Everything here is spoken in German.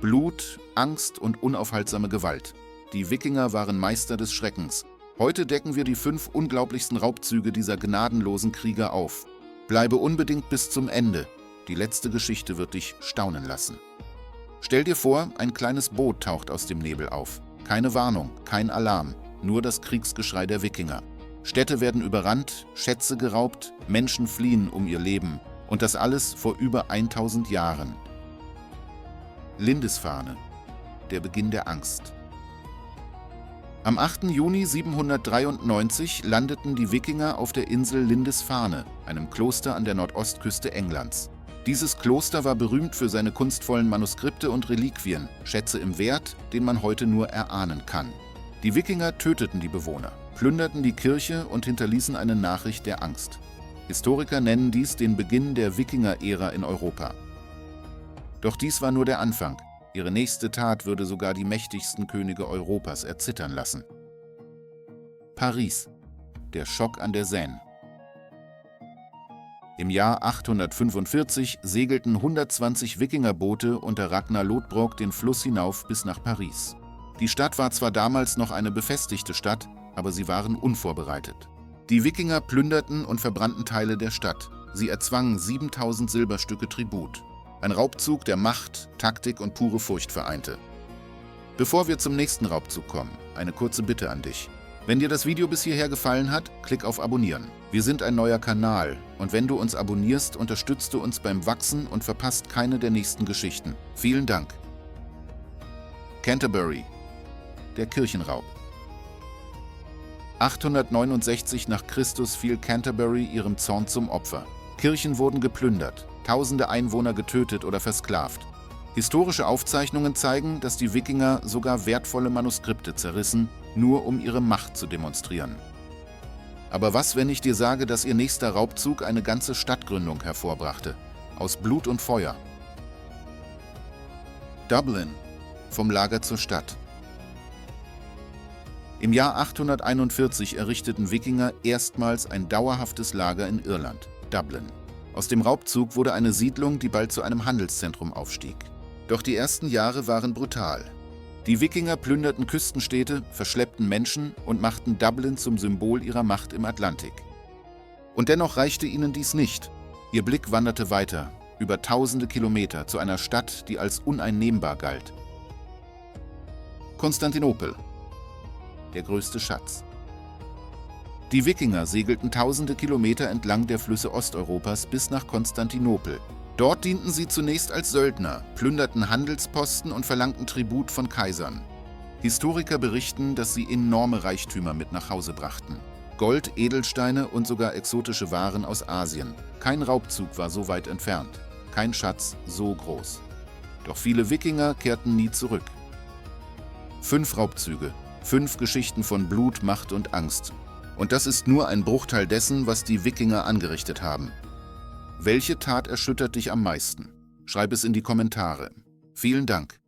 Blut, Angst und unaufhaltsame Gewalt. Die Wikinger waren Meister des Schreckens. Heute decken wir die 5 unglaublichsten Raubzüge dieser gnadenlosen Krieger auf. Bleibe unbedingt bis zum Ende. Die letzte Geschichte wird dich staunen lassen. Stell dir vor, ein kleines Boot taucht aus dem Nebel auf. Keine Warnung, kein Alarm, nur das Kriegsgeschrei der Wikinger. Städte werden überrannt, Schätze geraubt, Menschen fliehen um ihr Leben. Und das alles vor über 1000 Jahren. Lindisfarne, der Beginn der Angst. Am 8. Juni 793 landeten die Wikinger auf der Insel Lindisfarne, einem Kloster an der Nordostküste Englands. Dieses Kloster war berühmt für seine kunstvollen Manuskripte und Reliquien, Schätze im Wert, den man heute nur erahnen kann. Die Wikinger töteten die Bewohner, plünderten die Kirche und hinterließen eine Nachricht der Angst. Historiker nennen dies den Beginn der Wikinger-Ära in Europa. Doch dies war nur der Anfang. Ihre nächste Tat würde sogar die mächtigsten Könige Europas erzittern lassen. Paris, der Schock an der Seine. Im Jahr 845 segelten 120 Wikingerboote unter Ragnar Lodbrok den Fluss hinauf bis nach Paris. Die Stadt war zwar damals noch eine befestigte Stadt, aber sie waren unvorbereitet. Die Wikinger plünderten und verbrannten Teile der Stadt. Sie erzwangen 7000 Silberstücke Tribut. Ein Raubzug, der Macht, Taktik und pure Furcht vereinte. Bevor wir zum nächsten Raubzug kommen, eine kurze Bitte an dich. Wenn dir das Video bis hierher gefallen hat, klick auf Abonnieren. Wir sind ein neuer Kanal und wenn du uns abonnierst, unterstützt du uns beim Wachsen und verpasst keine der nächsten Geschichten. Vielen Dank. Canterbury, der Kirchenraub. 869 nach Christus fiel Canterbury ihrem Zorn zum Opfer. Kirchen wurden geplündert, tausende Einwohner getötet oder versklavt. Historische Aufzeichnungen zeigen, dass die Wikinger sogar wertvolle Manuskripte zerrissen, nur um ihre Macht zu demonstrieren. Aber was, wenn ich dir sage, dass ihr nächster Raubzug eine ganze Stadtgründung hervorbrachte, aus Blut und Feuer? Dublin, vom Lager zur Stadt. Im Jahr 841 errichteten Wikinger erstmals ein dauerhaftes Lager in Irland, Dublin. Aus dem Raubzug wurde eine Siedlung, die bald zu einem Handelszentrum aufstieg. Doch die ersten Jahre waren brutal. Die Wikinger plünderten Küstenstädte, verschleppten Menschen und machten Dublin zum Symbol ihrer Macht im Atlantik. Und dennoch reichte ihnen dies nicht. Ihr Blick wanderte weiter, über tausende Kilometer, zu einer Stadt, die als uneinnehmbar galt. Konstantinopel, der größte Schatz. Die Wikinger segelten tausende Kilometer entlang der Flüsse Osteuropas bis nach Konstantinopel. Dort dienten sie zunächst als Söldner, plünderten Handelsposten und verlangten Tribut von Kaisern. Historiker berichten, dass sie enorme Reichtümer mit nach Hause brachten. Gold, Edelsteine und sogar exotische Waren aus Asien. Kein Raubzug war so weit entfernt, kein Schatz so groß. Doch viele Wikinger kehrten nie zurück. 5 Raubzüge, 5 Geschichten von Blut, Macht und Angst. Und das ist nur ein Bruchteil dessen, was die Wikinger angerichtet haben. Welche Tat erschüttert dich am meisten? Schreib es in die Kommentare. Vielen Dank.